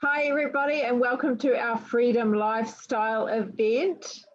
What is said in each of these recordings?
Hi everybody and welcome to our Freedom Lifestyle event.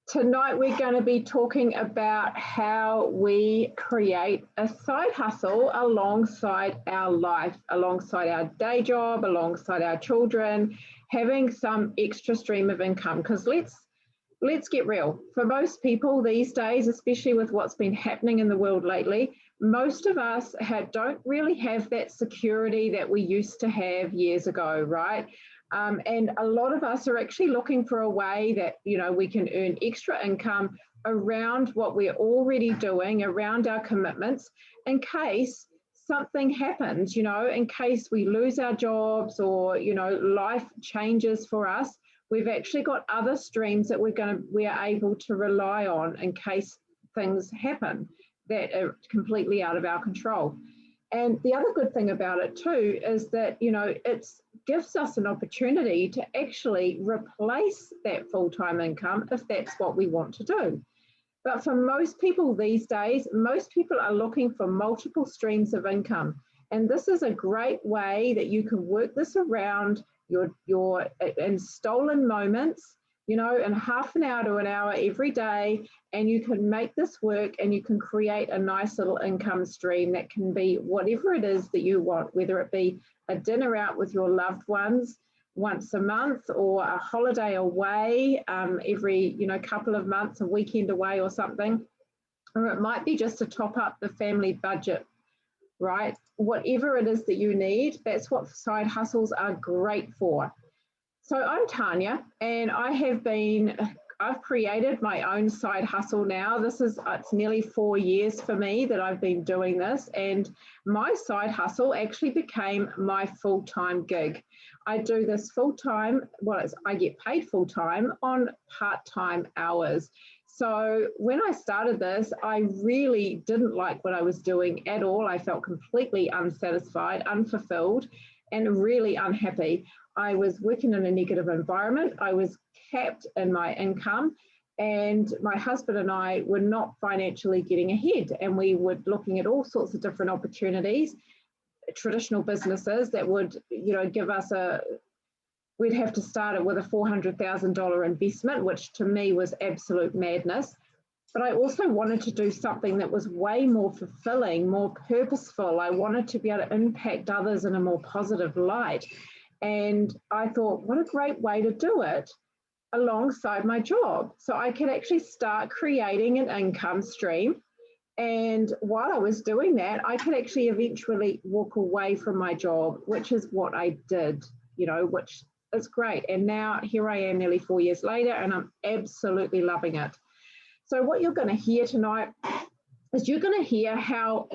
Tonight we're going to be talking about how we create a side hustle alongside our life, alongside our day job, alongside our children, having some extra stream of income. Because let's get real. For most people these days, especially with what's been happening in the world lately, most of us don't really have that security that we used to have years ago, right? And a lot of us are actually looking for a way that, we can earn extra income around what we're already doing, around our commitments, in case something happens, in case we lose our jobs or, life changes for us. We've actually got other streams that we are able to rely on in case things happen that are completely out of our control. And the other good thing about it too is that, it gives us an opportunity to actually replace that full-time income if that's what we want to do. But for most people these days, most people are looking for multiple streams of income. And this is a great way that you can work this around your in stolen moments, in half an hour to an hour every day, and you can make this work and you can create a nice little income stream that can be whatever it is that you want, whether it be a dinner out with your loved ones once a month, or a holiday away every couple of months, a weekend away or something, or it might be just to top up the family budget, right? Whatever it is that you need, that's what side hustles are great for. So I'm Tanya, and I've created my own side hustle now. It's nearly 4 years for me that I've been doing this, and my side hustle actually became my full-time gig. I do this full-time, I get paid full-time on part-time hours. So when I started this, I really didn't like what I was doing at all. I felt completely unsatisfied, unfulfilled, and really unhappy. I was working in a negative environment. I was capped in my income, and my husband and I were not financially getting ahead. And we were looking at all sorts of different opportunities, traditional businesses that would, give us we'd have to start it with a $400,000 investment, which to me was absolute madness. But I also wanted to do something that was way more fulfilling, more purposeful. I wanted to be able to impact others in a more positive light. And I thought, what a great way to do it alongside my job. So I could actually start creating an income stream. And while I was doing that, I could actually eventually walk away from my job, which is what I did, which is great. And now here I am nearly 4 years later, and I'm absolutely loving it. So what you're going to hear tonight is you're going to hear how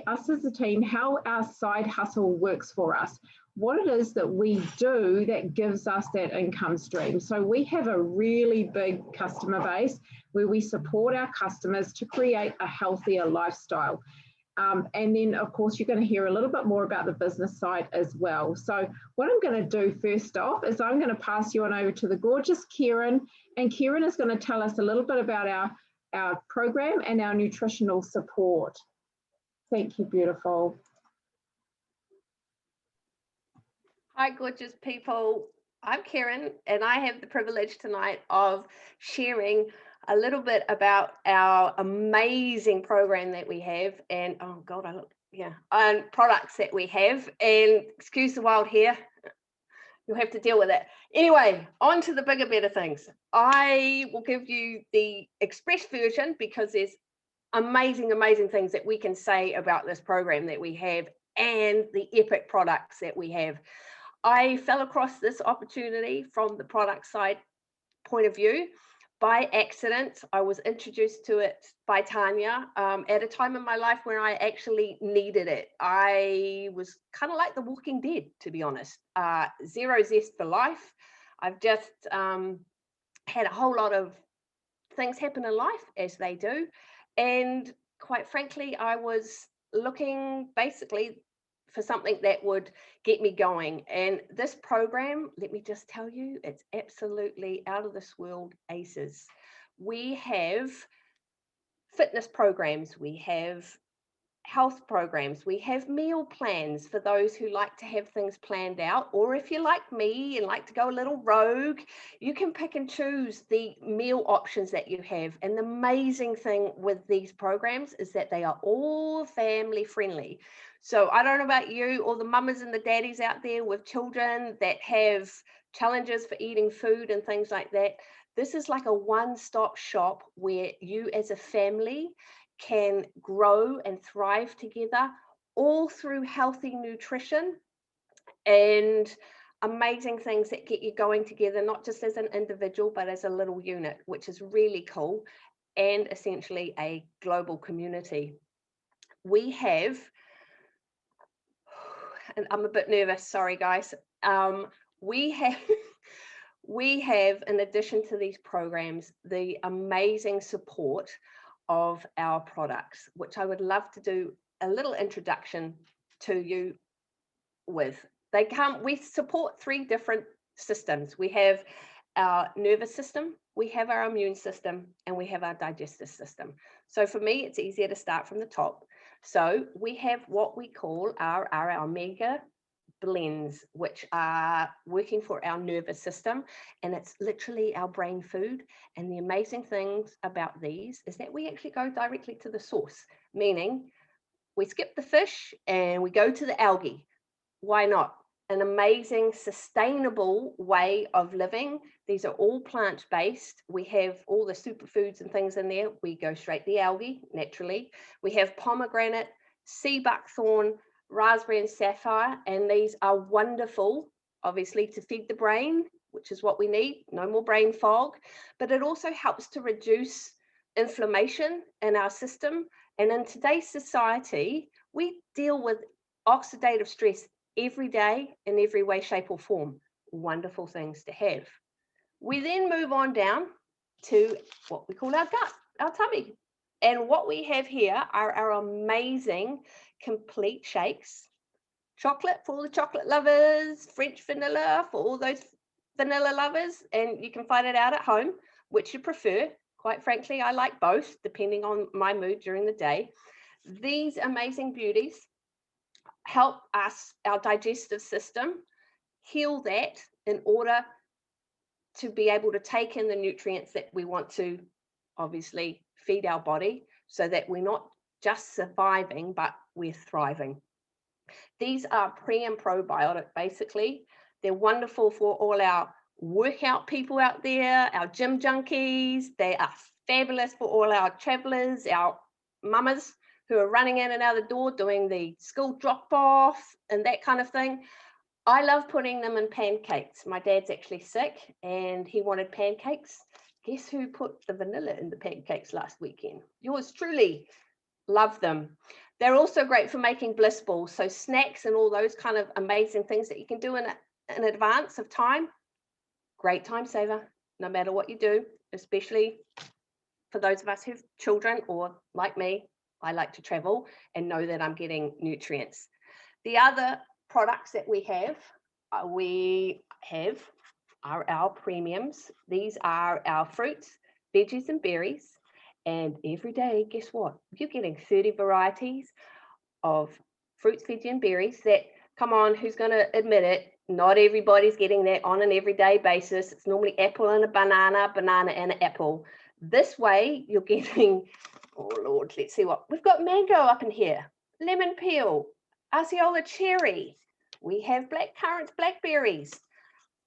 us as a team, how our side hustle works for us, what it is that we do that gives us that income stream. So we have a really big customer base where we support our customers to create a healthier lifestyle. And then, of course, you're going to hear a little bit more about the business side as well. So what I'm going to do first off is I'm going to pass you on over to the gorgeous Kieran, and Kieran is going to tell us a little bit about our program and our nutritional support. Thank you, beautiful. Hi, gorgeous people. I'm Kieran, and I have the privilege tonight of sharing a little bit about our amazing program that we have, and and products that we have. And excuse the wild hair, you'll have to deal with it. Anyway, on to the bigger, better things. I will give you the express version because there's amazing things that we can say about this program that we have and the epic products that we have. I fell across this opportunity from the product side point of view by accident. I was introduced to it by Tanya at a time in my life where I actually needed it. I was kind of like the Walking Dead, to be honest. Zero zest for life. I've just had a whole lot of things happen in life, as they do. And quite frankly, I was looking basically for something that would get me going. And this program, let me just tell you, it's absolutely out of this world aces. We have fitness programs, we have health programs. We have meal plans for those who like to have things planned out, or if you're like me and like to go a little rogue, you can pick and choose the meal options that you have. And the amazing thing with these programs is that they are all family friendly. So I don't know about you or the mamas and the daddies out there with children that have challenges for eating food and things like that. This is like a one-stop shop where you as a family can grow and thrive together, all through healthy nutrition and amazing things that get you going together, not just as an individual, but as a little unit, which is really cool, and essentially a global community. We have, and I'm a bit nervous, sorry guys, we have we have, in addition to these programs, the amazing support of our products, which I would love to do a little introduction to you with. We support 3 different systems. We have our nervous system, we have our immune system, and we have our digestive system. So for me, it's easier to start from the top. So we have what we call our omega blends, which are working for our nervous system, and it's literally our brain food. And the amazing things about these is that we actually go directly to the source, meaning we skip the fish and we go to the algae. Why not? An amazing sustainable way of living. These are all plant-based. We have all the superfoods and things in there. We go straight to the algae naturally. We have pomegranate, sea buckthorn, raspberry and sapphire, and these are wonderful, obviously, to feed the brain, which is what we need, no more brain fog, but it also helps to reduce inflammation in our system. And in today's society, we deal with oxidative stress every day in every way, shape or form. Wonderful things to have. We then move on down to what we call our gut, our tummy. And what we have here are our amazing complete shakes. Chocolate for all the chocolate lovers, French vanilla for all those vanilla lovers, and you can find it out at home, which you prefer. Quite frankly, I like both, depending on my mood during the day. These amazing beauties help us, our digestive system, heal that in order to be able to take in the nutrients that we want to obviously feed our body, so that we're not just surviving, but we're thriving. These are pre and probiotic, basically. They're wonderful for all our workout people out there, our gym junkies. They are fabulous for all our travelers, our mamas who are running in and out the door doing the school drop off and that kind of thing. I love putting them in pancakes. My dad's actually sick and he wanted pancakes. Guess who put the vanilla in the pancakes last weekend? Yours truly. Love them. They're also great for making bliss balls. So snacks and all those kind of amazing things that you can do in advance of time. Great time saver, no matter what you do, especially for those of us who have children, or like me, I like to travel and know that I'm getting nutrients. The other products that we have are our premiums. These are our fruits, veggies and berries. And every day, guess what? You're getting 30 varieties of fruits, veggies and berries that, come on, who's going to admit it? Not everybody's getting that on an everyday basis. It's normally apple and a banana, banana and an apple. This way, you're getting, oh Lord, let's see what. We've got mango up in here, lemon peel, Osceola cherry. We have black currants, blackberries.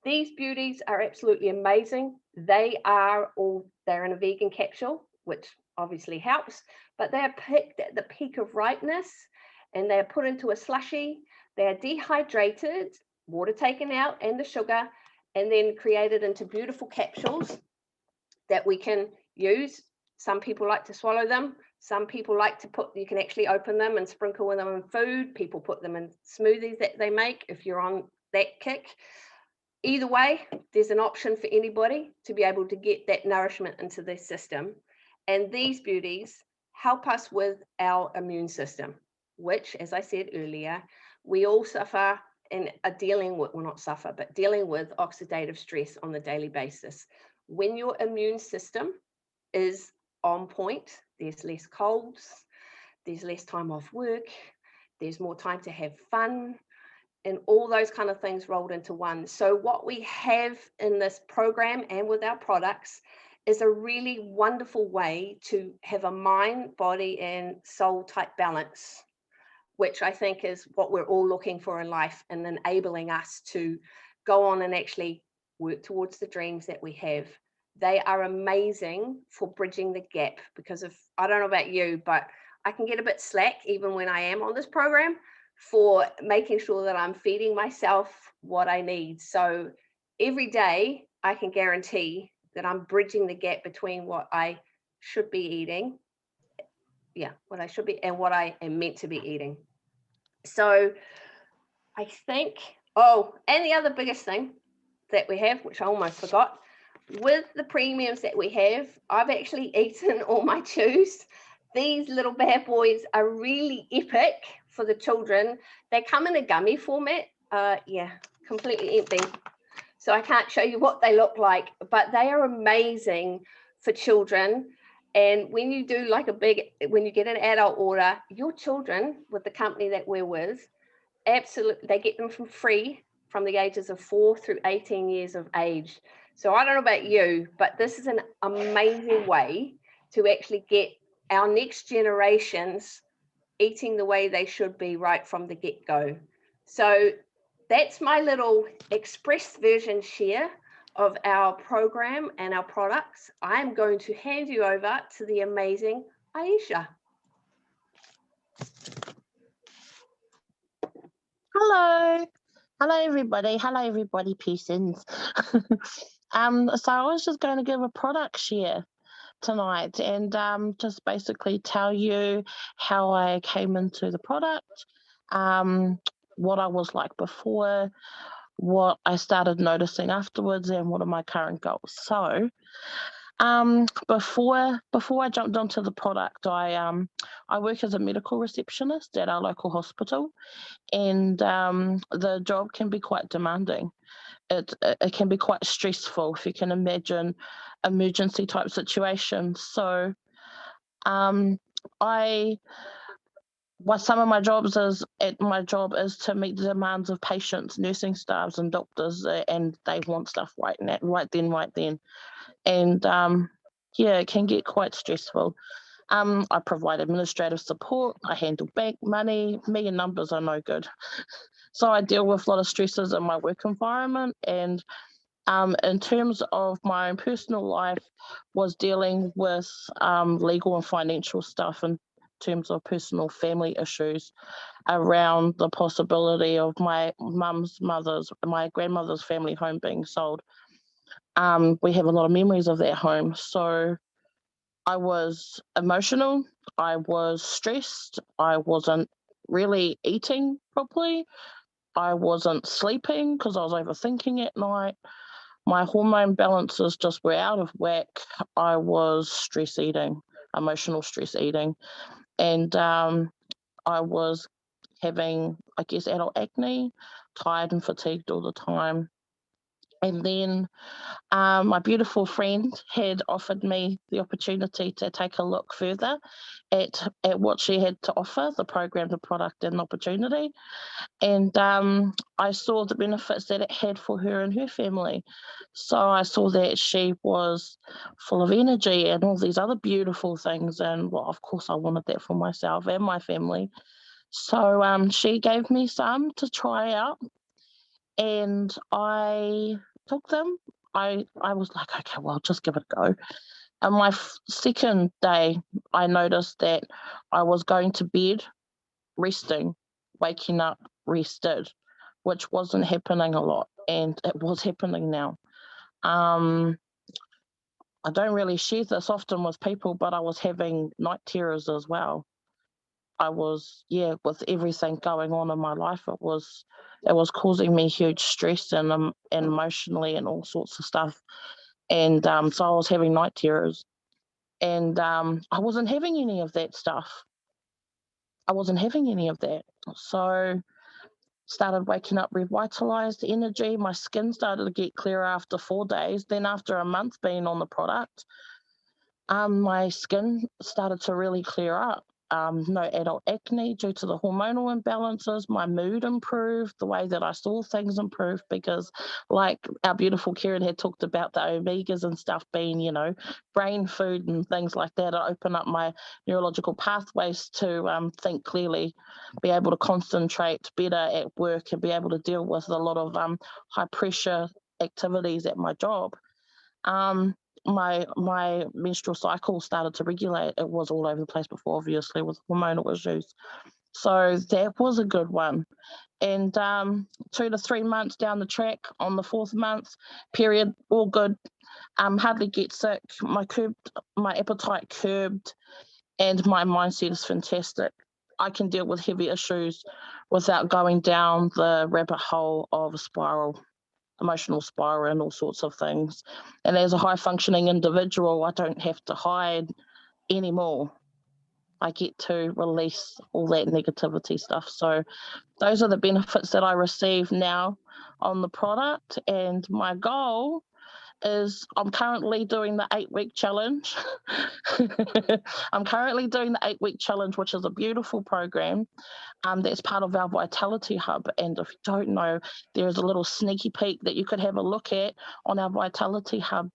These beauties are absolutely amazing. They're in a vegan capsule, which obviously helps, but they're picked at the peak of ripeness and they're put into a slushy. They're dehydrated, water taken out and the sugar, and then created into beautiful capsules that we can use. Some people like to swallow them. Some people like to you can actually open them and sprinkle them in food. People put them in smoothies that they make if you're on that kick. Either way, there's an option for anybody to be able to get that nourishment into their system. And these beauties help us with our immune system, which, as I said earlier, we all suffer and are dealing with, well, not suffer, but dealing with oxidative stress on a daily basis. When your immune system is on point, there's less colds, there's less time off work, there's more time to have fun, and all those kind of things rolled into one. So what we have in this program and with our products is a really wonderful way to have a mind, body, and soul type balance, which I think is what we're all looking for in life, and enabling us to go on and actually work towards the dreams that we have. They are amazing for bridging the gap, because if I don't know about you, but I can get a bit slack even when I am on this program for making sure that I'm feeding myself what I need. So every day I can guarantee that I'm bridging the gap between what I should be eating, what I should be, and what I am meant to be eating. So I think, and the other biggest thing that we have, which I almost forgot, with the premiums that we have, I've actually eaten all my chews. These little bad boys are really epic for the children. They come in a gummy format, completely empty. So I can't show you what they look like, but they are amazing for children. And when you do when you get an adult order, your children with the company that we're with, absolutely, they get them free from the ages of 4 through 18 years of age. So I don't know about you, but this is an amazing way to actually get our next generations eating the way they should be right from the get-go. So that's my little express version share of our program and our products. I'm going to hand you over to the amazing Aisha. Hello. Hello, everybody. Hello, everybody, persons. So I was just going to give a product share tonight and just basically tell you how I came into the product, what I was like before, what I started noticing afterwards, and what are my current goals. So before I jumped onto the product, I work as a medical receptionist at our local hospital, and the job can be quite demanding. It can be quite stressful, if you can imagine emergency type situations. So some of my jobs is to meet the demands of patients, nursing staffs, and doctors, and they want stuff right then. And it can get quite stressful. I provide administrative support. I handle bank money. Me and numbers are no good. So I deal with a lot of stresses in my work environment. And in terms of my own personal life, was dealing with legal and financial stuff in terms of personal family issues around the possibility of my grandmother's family home being sold. We have a lot of memories of that home. So I was emotional, I was stressed, I wasn't really eating properly, I wasn't sleeping because I was overthinking at night. My hormone balances just were out of whack. I was emotional stress eating. And I was having, I guess, adult acne, tired and fatigued all the time. And then my beautiful friend had offered me the opportunity to take a look further at what she had to offer, the program, the product, and the opportunity. And I saw the benefits that it had for her and her family. So I saw that she was full of energy and all these other beautiful things. And well, of course, I wanted that for myself and my family. So she gave me some to try out, and I took them. I was like, okay, well, just give it a go. And my second day, I noticed that I was going to bed resting, waking up rested, which wasn't happening a lot, and it was happening now. I don't really share this often with people, but I was having night terrors as well. I was, with everything going on in my life, it was causing me huge stress and emotionally and all sorts of stuff. And so I was having night terrors, and I wasn't having any of that stuff. I wasn't having any of that. So started waking up revitalized energy. My skin started to get clearer after 4 days. Then after a month being on the product, my skin started to really clear up. no adult acne due to the hormonal imbalances. My mood improved, the way that I saw things improved, because like our beautiful Karen had talked about the omegas and stuff being, brain food and things like that, it opened up my neurological pathways to think clearly, be able to concentrate better at work, and be able to deal with a lot of high pressure activities at my job. My menstrual cycle started to regulate. It was all over the place before, obviously, with hormonal issues. So that was a good one. And 2 to 3 months down the track, on the 4th month, period, all good. Hardly get sick. My appetite curbed, and my mindset is fantastic. I can deal with heavy issues without going down the rabbit hole of a spiral, emotional spiral, and all sorts of things. And as a high functioning individual, I don't have to hide anymore. I get to release all that negativity stuff. So those are the benefits that I receive now on the product. And my goal is, I'm currently doing the 8-week challenge. I'm currently doing the 8-week challenge, which is a beautiful program that's part of our Vitality Hub. And if you don't know, there's a little sneaky peek that you could have a look at on our Vitality Hub,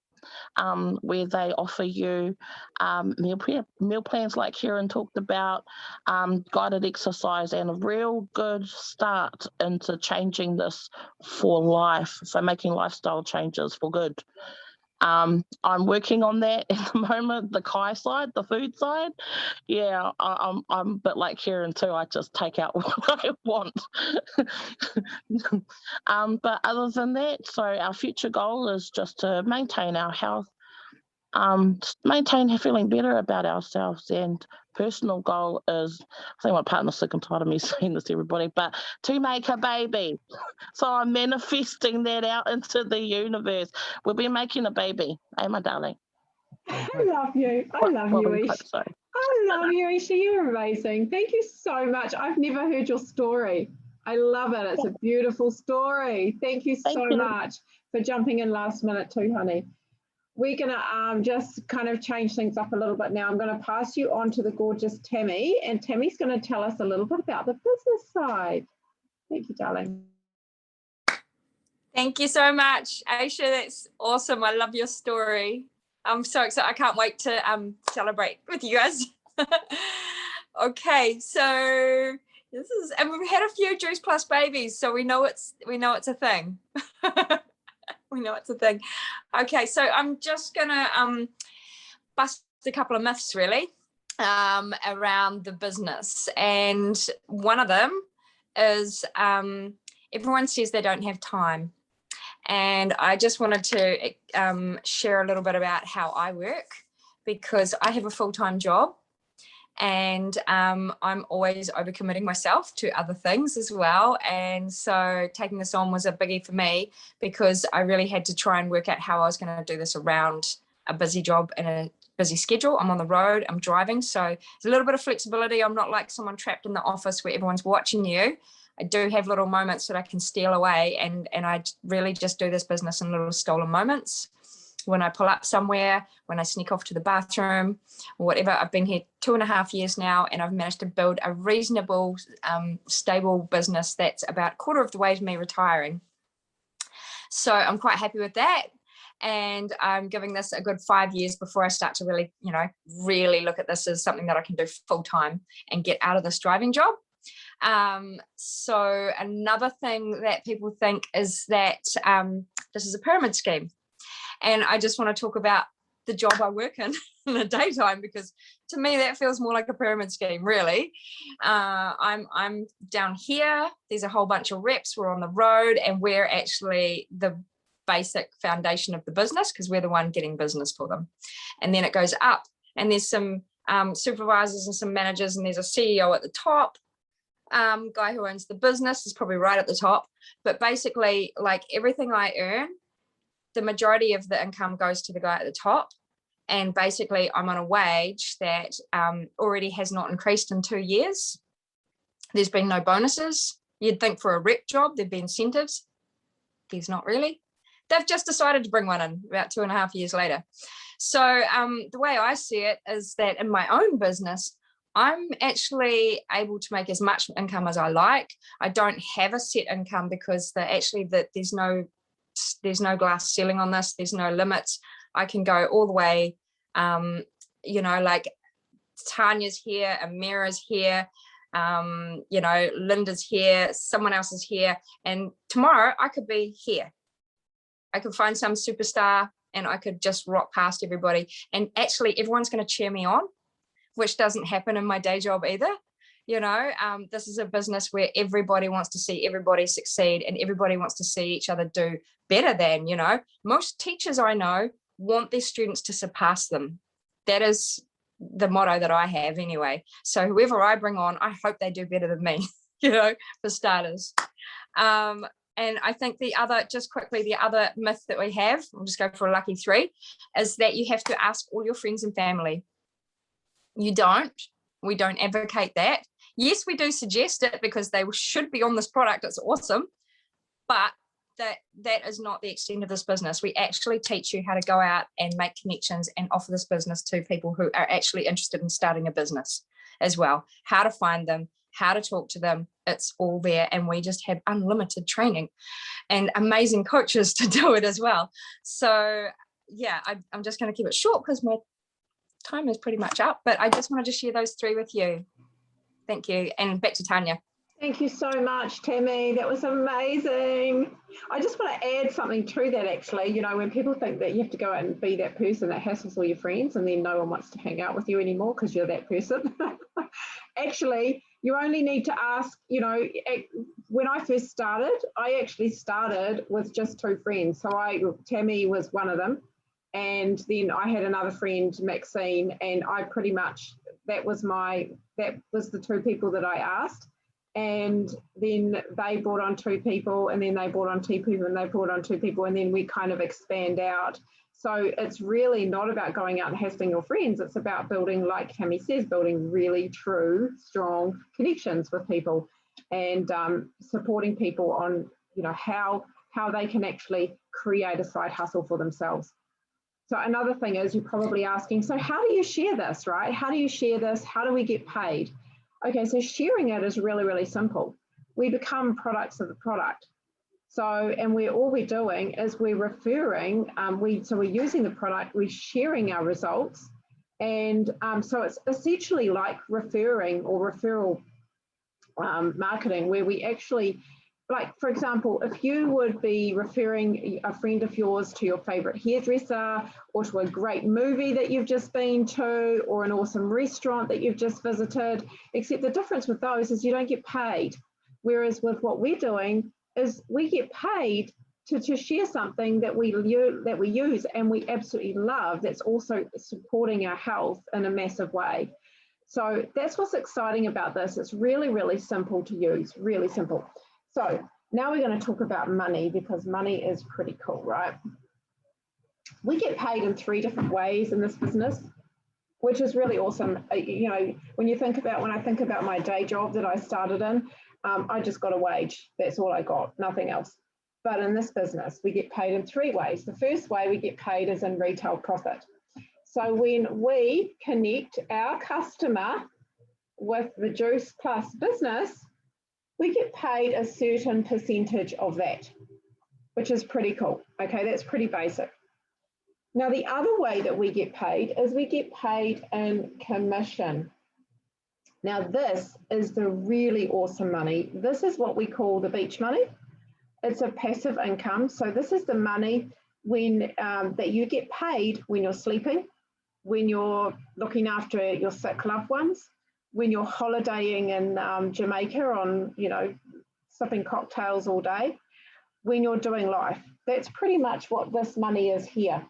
where they offer you meal plans like Karen talked about, guided exercise, and a real good start into changing this for life, so making lifestyle changes for good. I'm working on that at the moment, the Kai side, the food side. Yeah, I'm a bit like Karen too. I just take out what I want. But other than that, so our future goal is just to maintain our health, maintain feeling better about ourselves, and personal goal is, I think my partner's sick and tired of me saying this to everybody, but to make a baby. So I'm manifesting that out into the universe. We'll be making a baby, my darling. I love you. I love you, Ish. So. I love you, Isha. You're amazing. Thank you so much. I've never heard your story. I love it. It's a beautiful story. Thank you so much for jumping in last minute too, honey. We're going to just kind of change things up a little bit now. I'm going to pass you on to the gorgeous Tammy, and Tammy's going to tell us a little bit about the business side. Thank you, darling. Thank you so much, Aisha. That's awesome. I love your story. I'm so excited. I can't wait to celebrate with you guys. Okay, so this is, and we've had a few Juice Plus babies, so we know it's a thing. We know it's a thing. Okay, so I'm just gonna bust a couple of myths really around the business, and one of them is everyone says they don't have time, and I just wanted to share a little bit about how I work, because I have a full-time job, and I'm always overcommitting myself to other things as well. And so taking this on was a biggie for me, because I really had to try and work out how I was going to do this around a busy job and a busy schedule. I'm on the road, I'm driving, so there's a little bit of flexibility. I'm not like someone trapped in the office where everyone's watching you. I do have little moments that I can steal away, and I really just do this business in little stolen moments. When I pull up somewhere, when I sneak off to the bathroom or whatever. I've been here 2.5 years now, and I've managed to build a reasonable, stable business that's about a quarter of the way to me retiring. So I'm quite happy with that. And I'm giving this a good 5 years before I start to really, really look at this as something that I can do full time and get out of this driving job. So another thing that people think is that this is a pyramid scheme. And I just want to talk about the job I work in the daytime, because to me that feels more like a pyramid scheme, really. I'm down here. There's a whole bunch of reps. We're on the road, and we're actually the basic foundation of the business, because we're the one getting business for them. And then it goes up, and there's some supervisors and some managers, and there's a CEO at the top. Guy who owns the business is probably right at the top. But basically, like everything I earn, the majority of the income goes to the guy at the top. And basically I'm on a wage that already has not increased in 2 years. There's been no bonuses. You'd think for a rep job there'd be incentives. There's not really. They've just decided to bring one in about 2.5 years later. So the way I see it is that in my own business, I'm actually able to make as much income as I like. I don't have a set income because there's no glass ceiling on this. There's no limits. I can go all the way. Like Tanya's here, Amira's here, Linda's here, someone else is here, and tomorrow I could be here. I could find some superstar and I could just rock past everybody, and actually everyone's going to cheer me on, which doesn't happen in my day job either. This is a business where everybody wants to see everybody succeed, and everybody wants to see each other do better than, most teachers I know want their students to surpass them. That is the motto that I have anyway. So whoever I bring on, I hope they do better than me, for starters. And I think the other myth that we have, we'll just go for a lucky 3, is that you have to ask all your friends and family. We don't advocate that. Yes, we do suggest it because they should be on this product. It's awesome. But that is not the extent of this business. We actually teach you how to go out and make connections and offer this business to people who are actually interested in starting a business as well. How to find them, how to talk to them. It's all there. And we just have unlimited training and amazing coaches to do it as well. So yeah, I'm just going to keep it short because my time is pretty much up, but I just wanted to share those 3 with you. Thank you. And back to Tanya. Thank you so much, Tammy. That was amazing. I just want to add something to that, actually. When people think that you have to go out and be that person that hassles all your friends and then no one wants to hang out with you anymore because you're that person. Actually, you only need to ask, when I first started, I actually started with just 2 friends. So Tammy was one of them. And then I had another friend, Maxine, and I pretty much, that was the 2 people that I asked. And then they brought on 2 people, and then they brought on 2 people, and they brought on 2 people, and then we kind of expand out. So it's really not about going out and hassling your friends. It's about building, like Tammy says, building really true, strong connections with people, and supporting people on, how they can actually create a side hustle for themselves. So another thing is, you're probably asking, so how do you share this, right? How do you share this? How do we get paid? Okay, so sharing it is really, really simple. We become products of the product. So, and all we're doing is we're referring, so we're using the product, we're sharing our results. And so it's essentially like referring or referral marketing, where we actually, like, for example, if you would be referring a friend of yours to your favorite hairdresser, or to a great movie that you've just been to, or an awesome restaurant that you've just visited, except the difference with those is you don't get paid. Whereas with what we're doing is we get paid to share something that we use and we absolutely love, that's also supporting our health in a massive way. So that's what's exciting about this. It's really, really simple to use, really simple. So now we're going to talk about money, because money is pretty cool, right? We get paid in 3 different ways in this business, which is really awesome. When I think about my day job that I started in, I just got a wage. That's all I got, nothing else. But in this business, we get paid in 3 ways. The first way we get paid is in retail profit. So when we connect our customer with the Juice Plus business, we get paid a certain percentage of that, which is pretty cool. Okay, that's pretty basic. Now, the other way that we get paid is we get paid in commission. Now, this is the really awesome money. This is what we call the beach money. It's a passive income. So this is the money that you get paid when you're sleeping, when you're looking after your sick loved ones, when you're holidaying in Jamaica on, sipping cocktails all day, when you're doing life. That's pretty much what this money is here.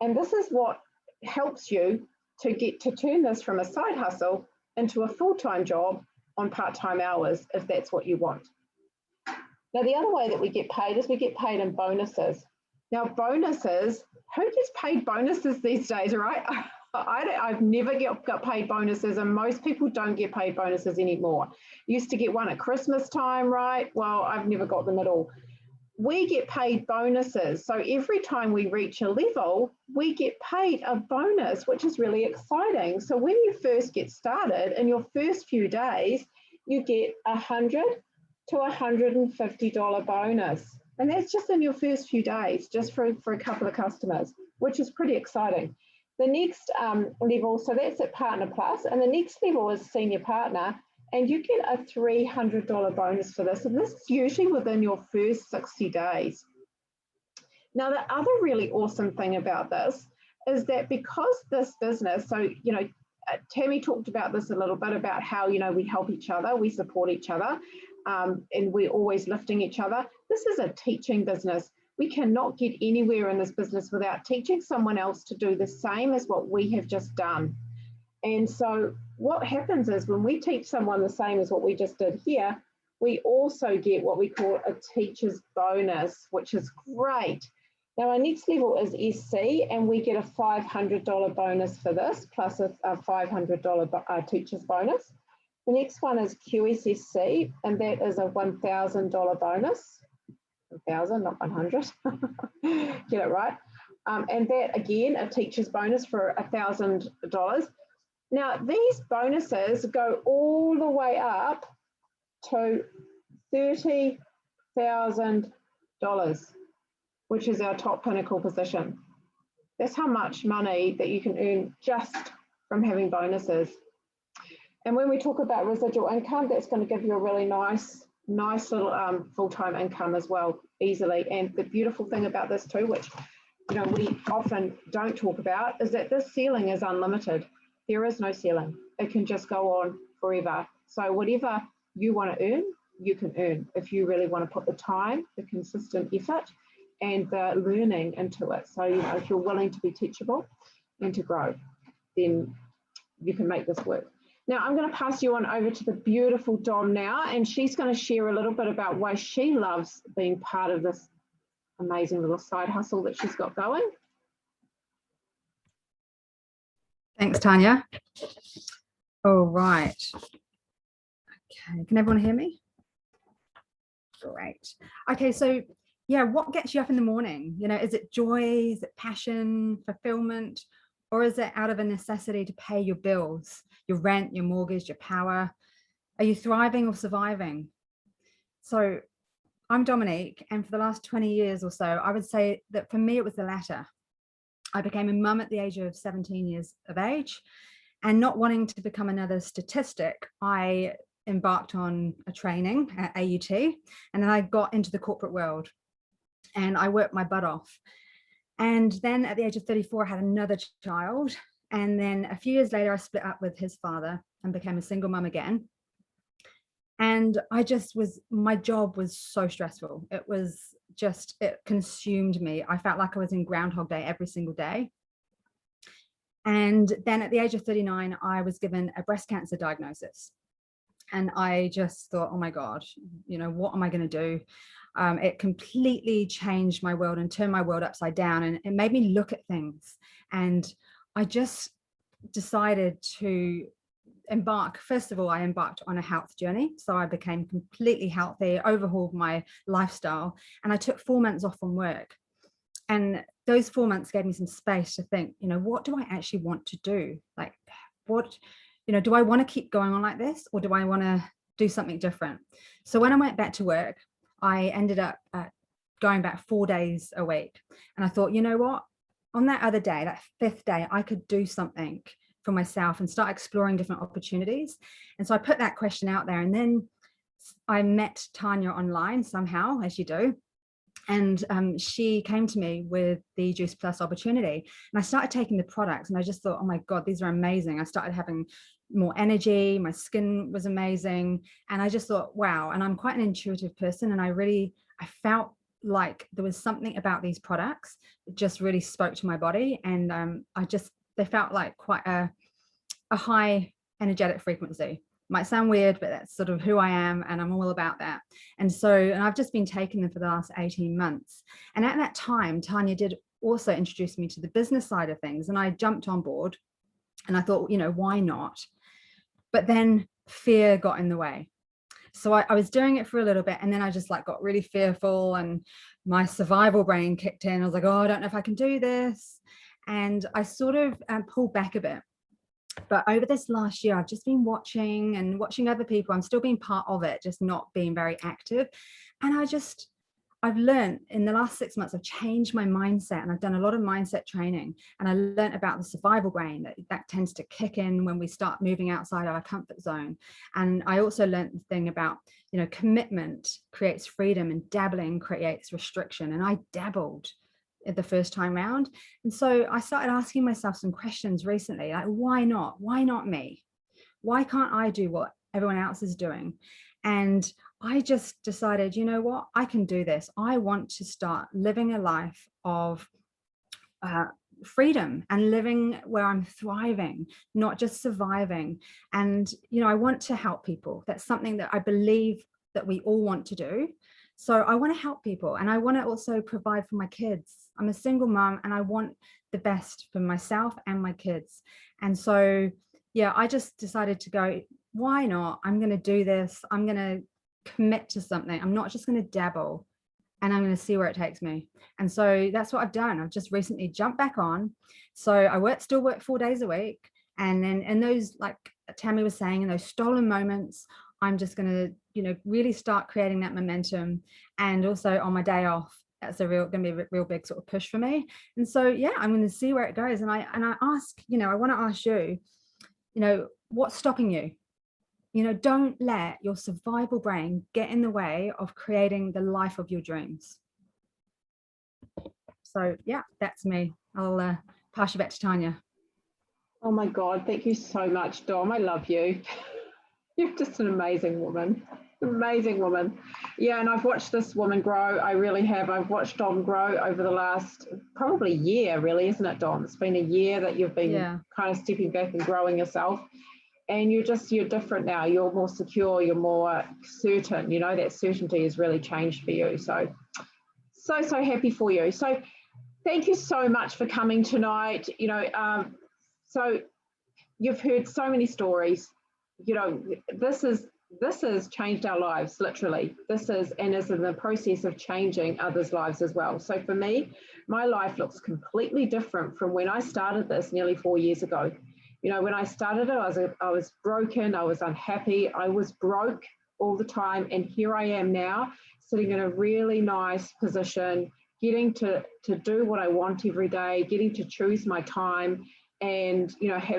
And this is what helps you to turn this from a side hustle into a full-time job on part-time hours, if that's what you want. Now, the other way that we get paid is we get paid in bonuses. Now, bonuses, who gets paid bonuses these days, right? I've never got paid bonuses, and most people don't get paid bonuses anymore. Used to get one at Christmas time, right? Well, I've never got them at all. we get paid bonuses. So every time we reach a level, we get paid a bonus, which is really exciting. So when you first get started, in your first few days, you get $100 to $150 bonus. And that's just in your first few days, just for a couple of customers, which is pretty exciting. The next level, so that's at Partner Plus, and the next level is Senior Partner, and you get a $300 bonus for this. And this is usually within your first 60 days. Now, the other really awesome thing about this is that because this business, so, you know, Tammy talked about this a little bit about how, you know, we help each other, we support each other, and we're always lifting each other. This is a teaching business. We cannot get anywhere in this business without teaching someone else to do the same as what we have just done. And so what happens is when we teach someone the same as what we just did here, we also get what we call a teacher's bonus, which is great. Now our next level is SC, and we get a $500 bonus for this, plus a $500 teacher's bonus. The next one is QSSC, and that is a $1,000 bonus. 1,000, not 100. Get it right. And that again, a teacher's bonus for $1,000. Now these bonuses go all the way up to $30,000, which is our top pinnacle position. That's how much money that you can earn just from having bonuses. And when we talk about residual income, that's going to give you a really nice little full-time income as well, easily. And the beautiful thing about this too, which, you know, we often don't talk about, is that this ceiling is unlimited. There is no ceiling. It can just go on forever. So whatever you want to earn, you can earn if you really want to put the time, the consistent effort, and the learning into it. So, you know, if you're willing to be teachable and to grow, then you can make this work. Now, I'm going to pass you on over to the beautiful Dom now, and she's going to share a little bit about why she loves being part of this amazing little side hustle that she's got going. Thanks, Tanya. All right. Okay, can everyone hear me? Great. Okay, so yeah, what gets you up in the morning? You know, is it joy? Is it passion, fulfillment? Or is it out of a necessity to pay your bills, your rent, your mortgage, your power? Are you thriving or surviving? So I'm Dominique, and for the last 20 years or so, I would say that for me, it was the latter. I became a mum at the age of 17 years of age, and not wanting to become another statistic, I embarked on a training at AUT, and then I got into the corporate world and I worked my butt off. And then at the age of 34, I had another child. And then a few years later, I split up with his father and became a single mum again. And my job was so stressful. It consumed me. I felt like I was in Groundhog Day every single day. And then at the age of 39, I was given a breast cancer diagnosis. And I just thought, oh my God, you know, what am I going to do? It completely changed my world and turned my world upside down, and it made me look at things. And I just decided to embark. First of all, I embarked on a health journey. So I became completely healthy, overhauled my lifestyle, and I took 4 months off from work. And those 4 months gave me some space to think, you know, what do I actually want to do? Like, what, you know, do I want to keep going on like this, or do I want to do something different? So when I went back to work, I ended up going back 4 days a week. And I thought, you know what, on that other day, that 5th day, I could do something for myself and start exploring different opportunities. And so I put that question out there, and then I met Tanya online somehow, as you do. And she came to me with the Juice Plus opportunity, and I started taking the products, and I just thought, oh my God, these are amazing. I started having more energy, my skin was amazing. And I just thought, wow. And I'm quite an intuitive person, and I felt like there was something about these products that just really spoke to my body. And they felt like quite a high energetic frequency. Might sound weird, but that's sort of who I am, and I'm all about that. And I've just been taking them for the last 18 months. And at that time, Tanya did also introduce me to the business side of things, and I jumped on board, and I thought, you know, why not? But then fear got in the way. So I was doing it for a little bit, and then I just like got really fearful, and my survival brain kicked in. I was like, oh, I don't know if I can do this. And I sort of pulled back a bit. But over this last year, I've just been watching other people. I'm still being part of it, just not being very active. And I've learned in the last 6 months, I've changed my mindset, and I've done a lot of mindset training. And I learned about the survival brain that tends to kick in when we start moving outside our comfort zone. And I also learned the thing about, commitment creates freedom and dabbling creates restriction. And I dabbled at the first time round. And so I started asking myself some questions recently, like, why not? Why not me? Why can't I do what everyone else is doing? And I just decided, you know what, I can do this. I want to start living a life of freedom and living where I'm thriving, not just surviving. And, I want to help people. That's something that I believe that we all want to do. So I want to help people, and I want to also provide for my kids. I'm a single mom, and I want the best for myself and my kids. And so, yeah, I just decided to go, why not? I'm going to do this. I'm going to commit to something. I'm not just going to dabble, and I'm going to see where it takes me. And so that's what I've done. I've just recently jumped back on. So I still work 4 days a week. And then in those, like Tammy was saying, in those stolen moments, I'm just going to, really start creating that momentum. And also on my day off, that's going to be a real big sort of push for me. And so, yeah, I'm going to see where it goes. And I ask, I want to ask you, what's stopping you? Don't let your survival brain get in the way of creating the life of your dreams. So yeah, that's me. I'll pass you back to Tanya. Oh my God, thank you so much, Dom. I love you. You're just an amazing woman. Amazing woman. Yeah, and I've watched this woman grow. I really have. I've watched Dom grow over the last probably year, really, isn't it, Dom? It's been a year that you've been kind of stepping back and growing yourself. And you're different now. You're more secure. You're more certain. That certainty has really changed for you. So happy for you. So thank you so much for coming tonight. So you've heard so many stories. This has changed our lives, literally. This is in the process of changing others' lives as well. So for me, my life looks completely different from when I started this nearly 4 years ago. When I started it, I was broken, I was unhappy, I was broke all the time. And here I am now, sitting in a really nice position, getting to do what I want every day, getting to choose my time, and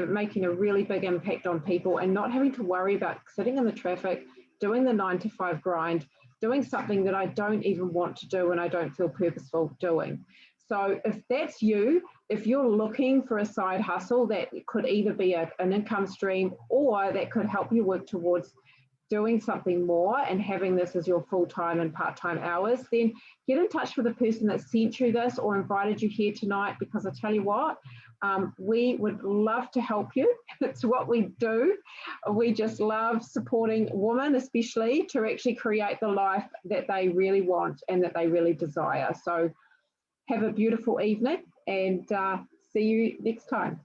making a really big impact on people, and not having to worry about sitting in the traffic, doing the 9 to 5 grind, doing something that I don't even want to do and I don't feel purposeful doing. So if that's you, if you're looking for a side hustle that could either be an income stream, or that could help you work towards doing something more and having this as your full-time and part-time hours, then get in touch with the person that sent you this or invited you here tonight, because I tell you what, we would love to help you. It's what we do. We just love supporting women, especially, to actually create the life that they really want and that they really desire. So have a beautiful evening, and see you next time.